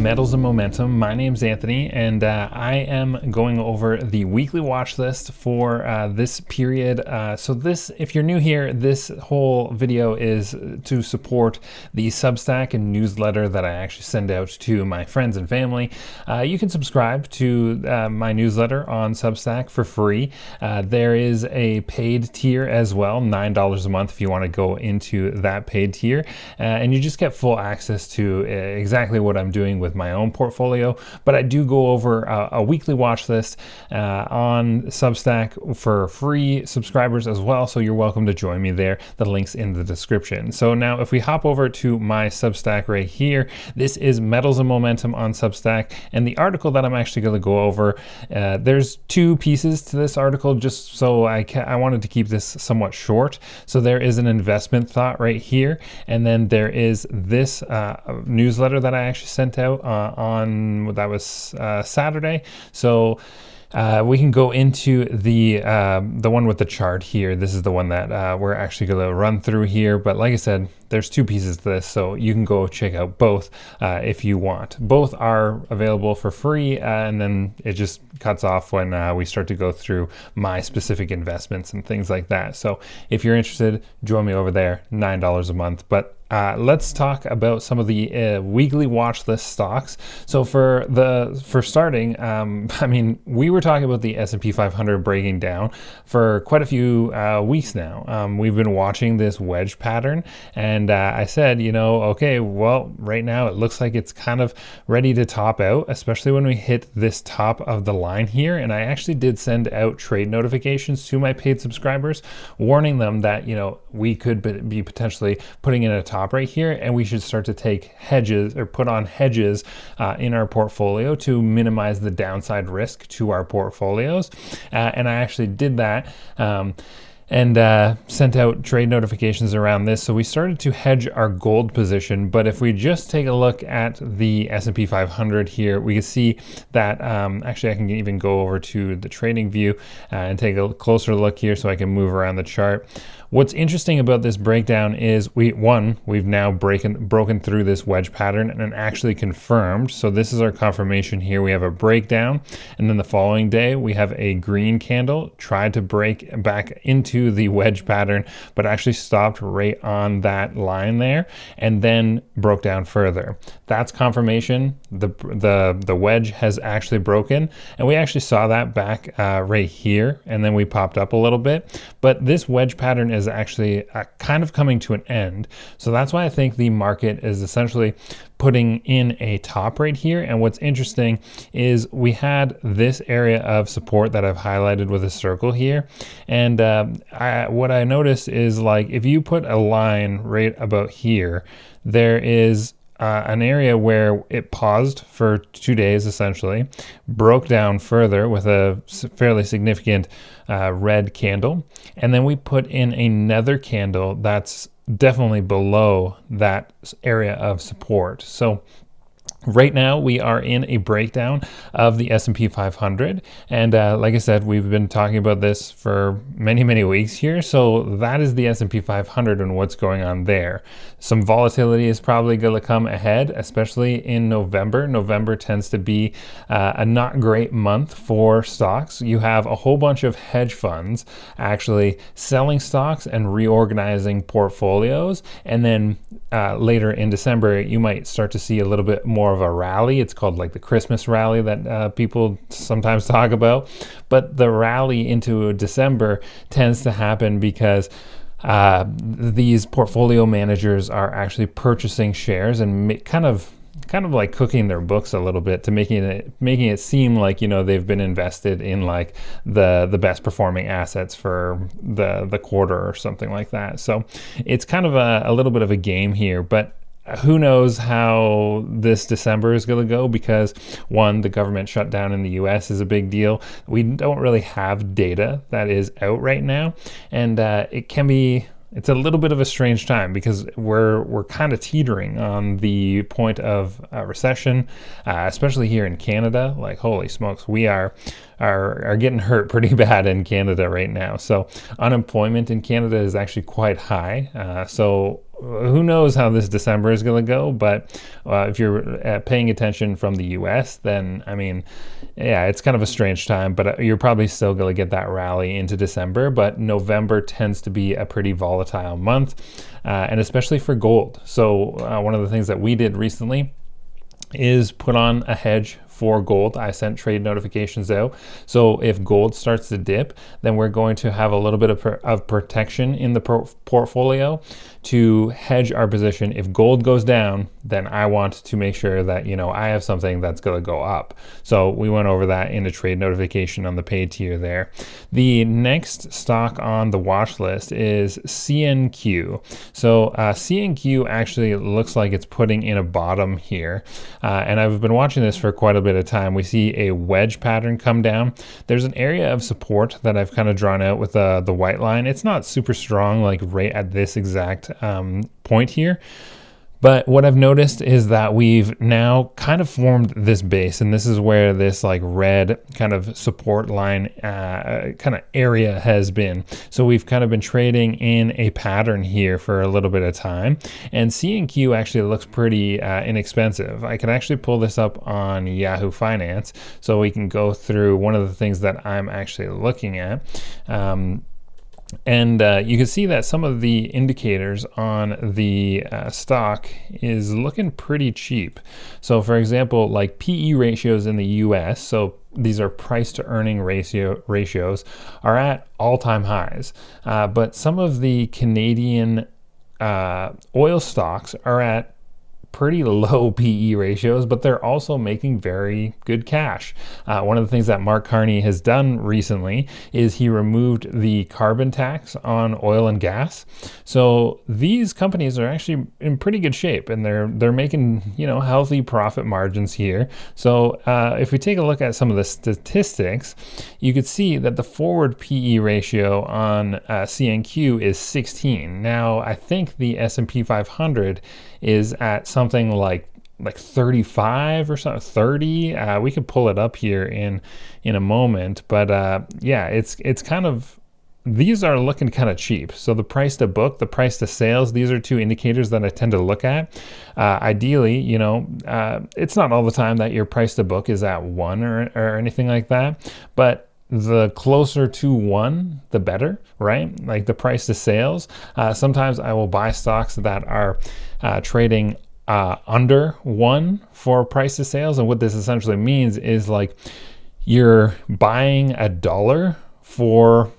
Metals and Momentum. My name's Anthony, and I am going over the weekly watch list for this period. If you're new here, this whole video is to support the Substack and newsletter that I actually send out to my friends and family. You can subscribe to my newsletter on Substack for free. There is a paid tier as well, $9 a month if you want to go into that paid tier, and you just get full access to exactly what I'm doing with my own portfolio. But I do go over a weekly watch list on Substack for free subscribers as well, so you're welcome to join me there. The link's in the description. So now if we hop over to my Substack right here, this is Metals and Momentum on Substack, and the article that I'm actually going to go over, there's two pieces to this article, just so I wanted to keep this somewhat short. So there is an investment thought right here, and then there is this newsletter that I actually sent out on Saturday. So we can go into the one with the chart here. This is the one that we're actually going to run through here. But like I said, there's two pieces to this, so you can go check out both if you want. Both are available for free, and then it just cuts off when we start to go through my specific investments and things like that. So if you're interested, join me over there, $9 a month. But let's talk about some of the weekly watch list stocks. So for starting, I mean, we were talking about the S&P 500 breaking down for quite a few weeks now. We've been watching this wedge pattern, and I said, okay, well, right now it looks like it's kind of ready to top out, especially when we hit this top of the line here. And I actually did send out trade notifications to my paid subscribers, warning them that, we could be potentially putting in a top right here, and we should start to take hedges or put on hedges in our portfolio to minimize the downside risk to our portfolios. And I actually did that. And sent out trade notifications around this. So we started to hedge our gold position. But if we just take a look at the S&P 500 here, we can see that actually I can even go over to the trading view and take a closer look here so I can move around the chart. What's interesting about this breakdown is we've now broken through this wedge pattern and actually confirmed. So this is our confirmation here. We have a breakdown, and then the following day we have a green candle, tried to break back into the wedge pattern, but actually stopped right on that line there and then broke down further. That's confirmation. The wedge has actually broken, and we actually saw that back right here, and then we popped up a little bit. But this wedge pattern is actually kind of coming to an end. So that's why I think the market is essentially putting in a top right here. And what's interesting is we had this area of support that I've highlighted with a circle here. And what I noticed is, like, if you put a line right about here, there is an area where it paused for 2 days, essentially, broke down further with a fairly significant red candle, and then we put in another candle that's definitely below that area of support. So right now we are in a breakdown of the S&P 500, and like I said, we've been talking about this for many weeks here. So that is the S&P 500 and what's going on there. Some volatility is probably going to come ahead, especially in November. November tends to be a not great month for stocks. You have a whole bunch of hedge funds actually selling stocks and reorganizing portfolios, and then later in December you might start to see a little bit more of a rally. It's called like the Christmas rally that people sometimes talk about. But the rally into December tends to happen because these portfolio managers are actually purchasing shares and kind of like cooking their books a little bit to making it seem like, they've been invested in like the best performing assets for the quarter or something like that. So it's kind of a little bit of a game here, but who knows how this December is going to go, because one, the government shutdown in the US is a big deal. We don't really have data that is out right now, and it's a little bit of a strange time because we're kind of teetering on the point of a recession, especially here in Canada. Like, holy smokes, we are getting hurt pretty bad in Canada right now. So unemployment in Canada is actually quite high. So who knows how this December is going to go, but if you're paying attention from the US, then I mean, yeah, it's kind of a strange time, but you're probably still going to get that rally into December. But November tends to be a pretty volatile month, and especially for gold. So one of the things that we did recently is put on a hedge for gold. I sent trade notifications out. So if gold starts to dip, then we're going to have a little bit of protection in the portfolio to hedge our position. If gold goes down, then I want to make sure that, I have something that's going to go up. So we went over that in a trade notification on the paid tier there. The next stock on the watch list is CNQ. So CNQ actually looks like it's putting in a bottom here. And I've been watching this for quite a bit of time. We see a wedge pattern come down. There's an area of support that I've kind of drawn out with the white line. It's not super strong, like right at this exact point here. But what I've noticed is that we've now kind of formed this base, and this is where this like red kind of support line kind of area has been. So we've kind of been trading in a pattern here for a little bit of time, and CNQ actually looks pretty inexpensive. I can actually pull this up on Yahoo Finance, so we can go through one of the things that I'm actually looking at. And you can see that some of the indicators on the stock is looking pretty cheap. So for example, like PE ratios in the US, so these are price to earning ratios, are at all-time highs. But some of the Canadian oil stocks are at pretty low PE ratios, but they're also making very good cash. One of the things that Mark Carney has done recently is he removed the carbon tax on oil and gas. So these companies are actually in pretty good shape, and they're making healthy profit margins here. So if we take a look at some of the statistics, you could see that the forward PE ratio on CNQ is 16. Now I think the S&P 500 is at something like 35 or something, 30. We could pull it up here in a moment, but yeah, it's kind of, these are looking kind of cheap. So the price to book, the price to sales, these are two indicators that I tend to look at. Ideally, it's not all the time that your price to book is at 1 or anything like that, but the closer to 1, the better, right? Like the price to sales. Sometimes I will buy stocks that are trading under 1 for price to sales. And what this essentially means is like you're buying $1 for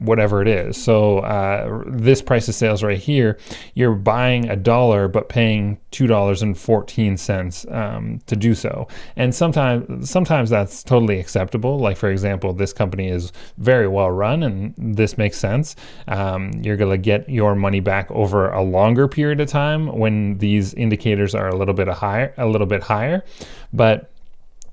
whatever it is. So this price of sales right here, you're buying $1 but paying $2.14 to do so. And sometimes that's totally acceptable. Like for example, this company is very well run, and this makes sense. You're gonna get your money back over a longer period of time when these indicators are a little bit higher. But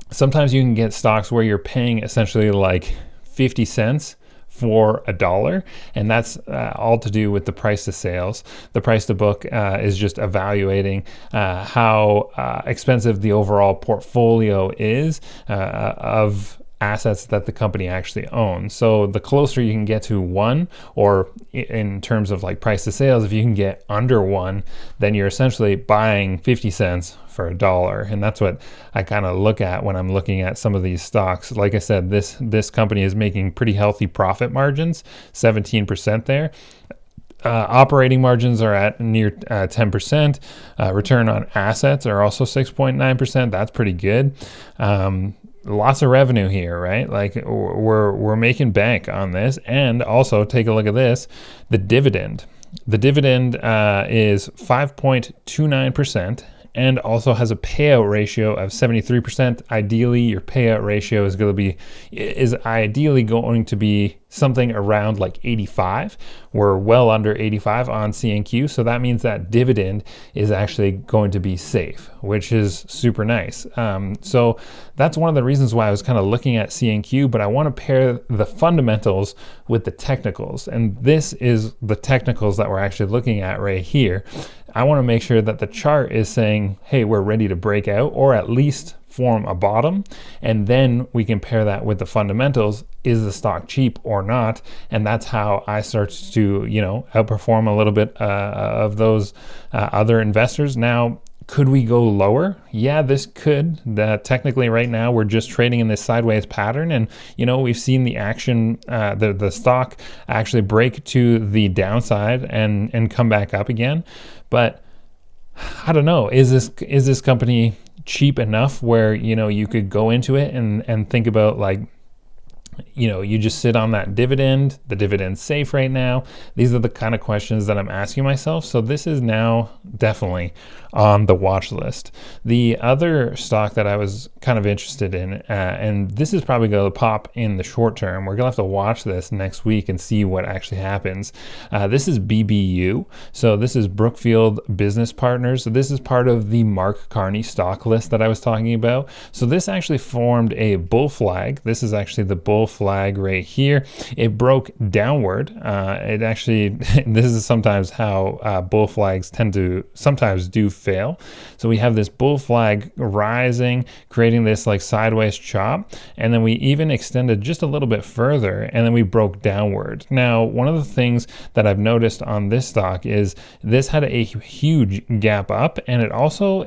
sometimes you can get stocks where you're paying essentially like 50 cents for $1, and that's all to do with the price to sales. The price to book is just evaluating how expensive the overall portfolio is of assets that the company actually owns. So the closer you can get to 1, or in terms of like price to sales, if you can get under 1, then you're essentially buying 50 cents for $1. And that's what I kind of look at when I'm looking at some of these stocks. Like I said, this company is making pretty healthy profit margins, 17% there. Operating margins are at near 10%. Return on assets are also 6.9%. That's pretty good. Lots of revenue here, right? Like we're making bank on this. And also take a look at this, the dividend. The dividend is 5.29%. And also has a payout ratio of 73%. Ideally, your payout ratio is ideally going to be something around like 85. We're well under 85 on CNQ, so that means that dividend is actually going to be safe, which is super nice. So that's one of the reasons why I was kind of looking at CNQ, but I want to pair the fundamentals with the technicals, and this is the technicals that we're actually looking at right here. I want to make sure that the chart is saying, hey, we're ready to break out, or at least form a bottom, and then we compare that with the fundamentals. Is the stock cheap or not? And that's how I start to, outperform a little bit of those other investors. Now, could we go lower? Yeah, this could. Technically, right now we're just trading in this sideways pattern, and we've seen the action, the stock actually break to the downside and come back up again. But I don't know. Is this company cheap enough where you could go into it and think about, like, you just sit on that dividend, the dividend's safe right now? These are the kind of questions that I'm asking myself. So this is now definitely on the watch list. The other stock that I was kind of interested in, and this is probably going to pop in the short term, we're going to have to watch this next week and see what actually happens. This is BBU. So this is Brookfield Business Partners. So this is part of the Mark Carney stock list that I was talking about. So this actually formed a bull flag. This is actually the bull flag right here. It broke downward. It actually, this is sometimes how bull flags tend to sometimes do fail. So we have this bull flag rising, creating this like sideways chop, and then we even extended just a little bit further, and then we broke downward. Now, one of the things that I've noticed on this stock is this had a huge gap up, and it also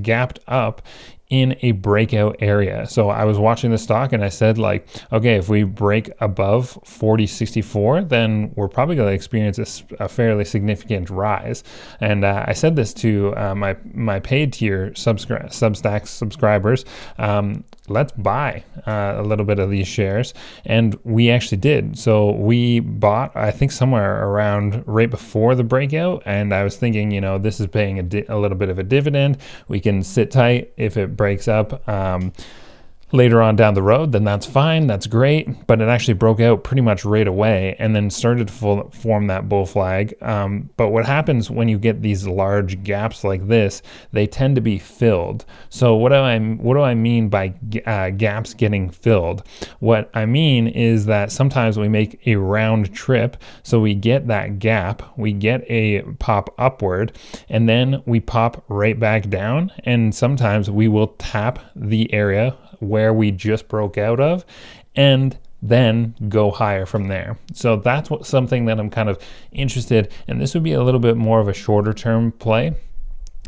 gapped up in a breakout area. So I was watching the stock and I said, like, okay, if we break above 40.64, then we're probably going to experience a fairly significant rise. And I said this to my paid tier Substack subscribers. Let's buy a little bit of these shares, and we actually did. So we bought, I think, somewhere around right before the breakout, and I was thinking, this is paying a little bit of a dividend. We can sit tight. If it breaks up later on down the road, then that's fine, that's great. But it actually broke out pretty much right away and then started to form that bull flag. But what happens when you get these large gaps like this, they tend to be filled. So what do I mean by gaps getting filled? What I mean is that sometimes we make a round trip, so we get that gap, we get a pop upward, and then we pop right back down, and sometimes we will tap the area where we just broke out of and then go higher from there. So that's something that I'm kind of interested in. This would be a little bit more of a shorter term play.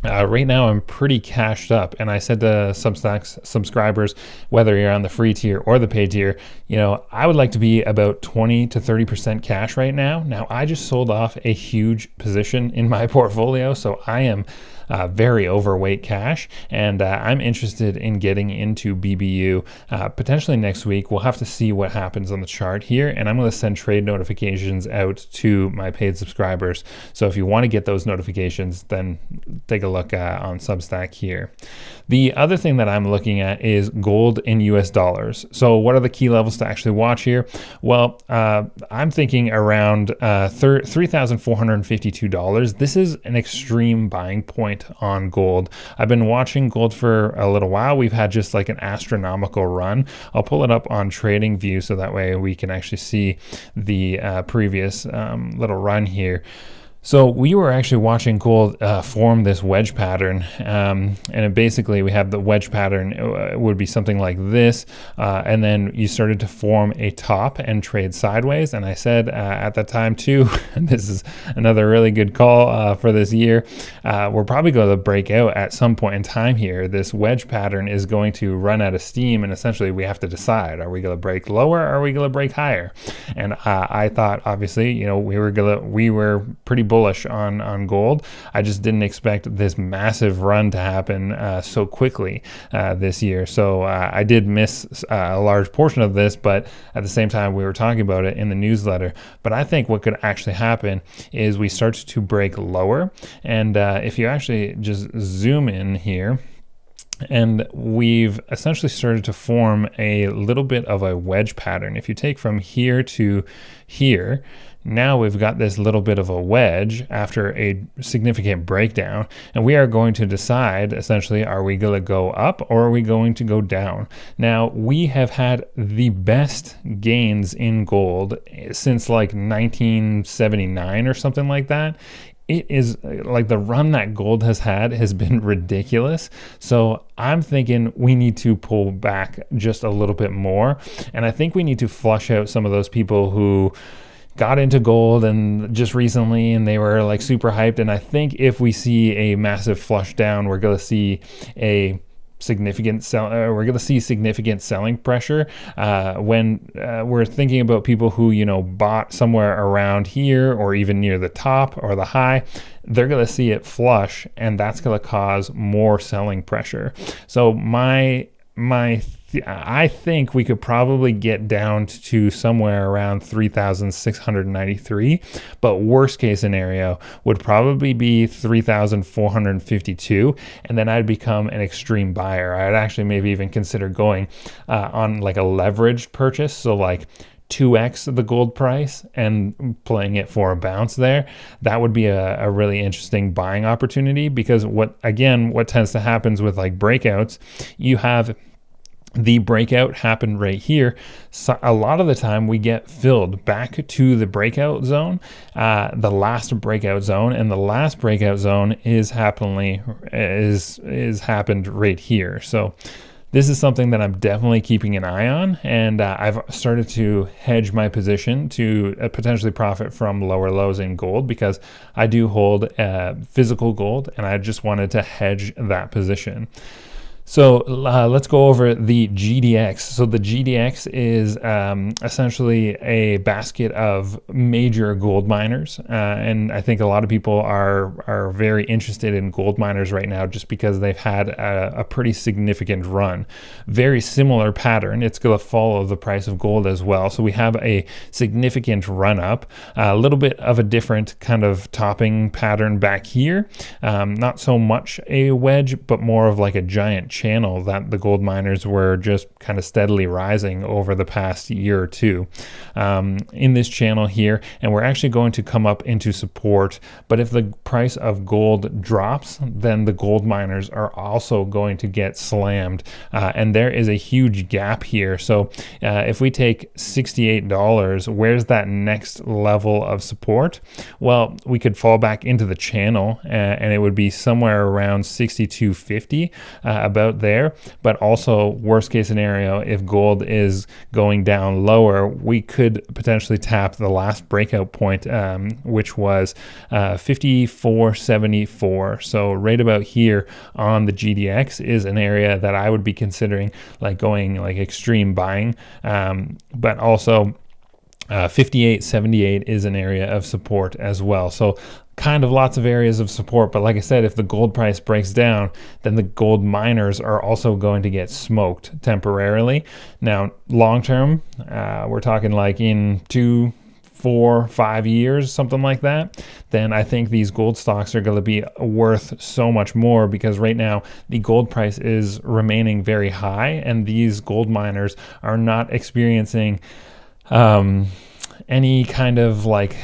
Right now I'm pretty cashed up, and I said to Substack subscribers, whether you're on the free tier or the paid tier, I would like to be about 20 to 30% cash right now. Now, I just sold off a huge position in my portfolio, so I am very overweight cash, and I'm interested in getting into BBU potentially next week. We'll have to see what happens on the chart here, and I'm going to send trade notifications out to my paid subscribers. So if you want to get those notifications, then take a look on Substack here. The other thing that I'm looking at is gold in US dollars. So what are the key levels to actually watch here? Well, I'm thinking around $3,452. This is an extreme buying point on gold. I've been watching gold for a little while. We've had just like an astronomical run. I'll pull it up on TradingView so that way we can actually see the previous little run here. So we were actually watching gold form this wedge pattern, and basically we have the wedge pattern would be something like this, and then you started to form a top and trade sideways. And I said at that time too, and this is another really good call for this year, we're probably going to break out at some point in time here. This wedge pattern is going to run out of steam, and essentially we have to decide, are we going to break lower or are we going to break higher? And I thought, obviously, we were pretty bullish on gold. I just didn't expect this massive run to happen so quickly this year. So I did miss a large portion of this, but at the same time, we were talking about it in the newsletter. But I think what could actually happen is we start to break lower. And if you actually just zoom in here, and we've essentially started to form a little bit of a wedge pattern. If you take from here to here, now we've got this little bit of a wedge after a significant breakdown, and we are going to decide, essentially, are we going to go up or are we going to go down? Now, we have had the best gains in gold since like 1979 or something like that. it is like the run that gold has had has been ridiculous. So I'm thinking we need to pull back just a little bit more. And I think we need to flush out some of those people who got into gold and just recently and they were like super hyped. And I think if we see a massive flush down, we're going to see a significant significant selling pressure when we're thinking about people who, you know, bought somewhere around here or even near the top or the high. They're going to see it flush, and that's going to cause more selling pressure. So I think we could probably get down to somewhere around 3,693, but worst case scenario would probably be 3,452, and then I'd become an extreme buyer. I'd actually maybe even consider going on like a leveraged purchase, so like 2x the gold price and playing it for a bounce there. That would be a really interesting buying opportunity, because what tends to happen with like breakouts, you have the breakout happened right here. So a lot of the time we get filled back to the breakout zone, the last breakout zone, and the last breakout zone is happened right here. So this is something that I'm definitely keeping an eye on, and I've started to hedge my position to potentially profit from lower lows in gold, because I do hold physical gold, and I just wanted to hedge that position. So let's go over the GDX. So the GDX is essentially a basket of major gold miners. And I think a lot of people are very interested in gold miners right now just because they've had a pretty significant run. Very similar pattern. It's going to follow the price of gold as well. So we have a significant run up, a little bit of a different kind of topping pattern back here. Not so much a wedge, but more of like a giant channel that the gold miners were just kind of steadily rising over the past year or two in this channel here. And we're actually going to come up into support. But if the price of gold drops, then the gold miners are also going to get slammed. And there is a huge gap here. So if we take $68, where's that next level of support? Well, we could fall back into the channel and it would be somewhere around 62.50, about there. But also, worst case scenario, if gold is going down lower, we could potentially tap the last breakout point, which was 54.74. So right about here on the GDX is an area that I would be considering like going like extreme buying, but also 58.78 is an area of support as well. So kind of lots of areas of support, but like I said, if the gold price breaks down, then the gold miners are also going to get smoked temporarily. Now, long term, we're talking like in 2, 4, 5 years, something like that, then I think these gold stocks are going to be worth so much more, because right now the gold price is remaining very high and these gold miners are not experiencing any kind of like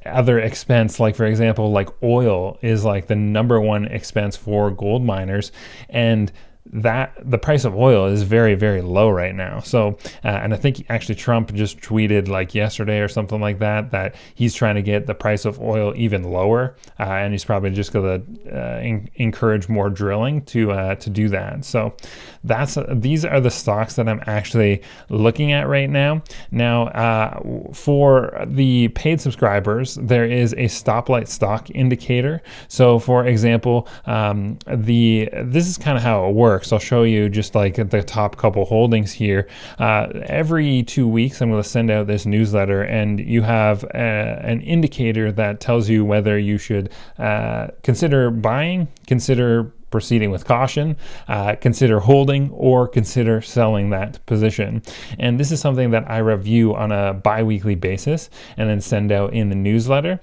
other expense. Like, for example, like oil is like the #1 expense for gold miners, and that the price of oil is very, very low right now. So and I think actually Trump just tweeted like yesterday or something like that he's trying to get the price of oil even lower, and he's probably just going to encourage more drilling to do that. So these are the stocks that I'm actually looking at right now. Now for the paid subscribers, there is a stoplight stock indicator. So for example, this is kind of how it works. I'll show you just like the top couple holdings here. Every 2 weeks, I'm going to send out this newsletter, and you have an indicator that tells you whether you should consider buying, consider proceeding with caution, consider holding, or consider selling that position. And this is something that I review on a bi-weekly basis and then send out in the newsletter.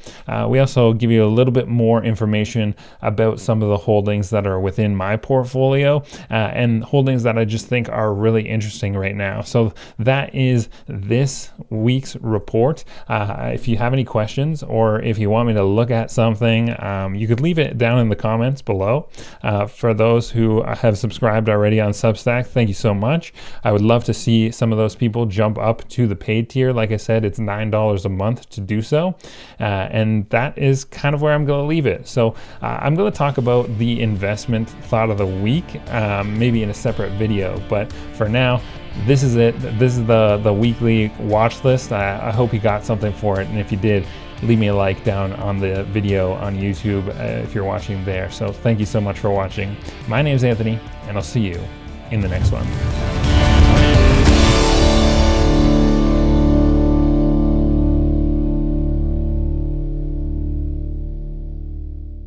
We also give you a little bit more information about some of the holdings that are within my portfolio and holdings that I just think are really interesting right now. So that is this week's report. If you have any questions, or if you want me to look at something, you could leave it down in the comments below. For those who have subscribed already on Substack, thank you so much. I would love to see some of those people jump up to the paid tier. Like I said, it's $9 a month to do so. And that is kind of where I'm going to leave it. So I'm going to talk about the investment thought of the week, maybe in a separate video. But for now, this is it. This is the weekly watch list. I hope you got something for it. And if you did, leave me a like down on the video on YouTube if you're watching there. So thank you so much for watching. My name is Anthony, and I'll see you in the next one.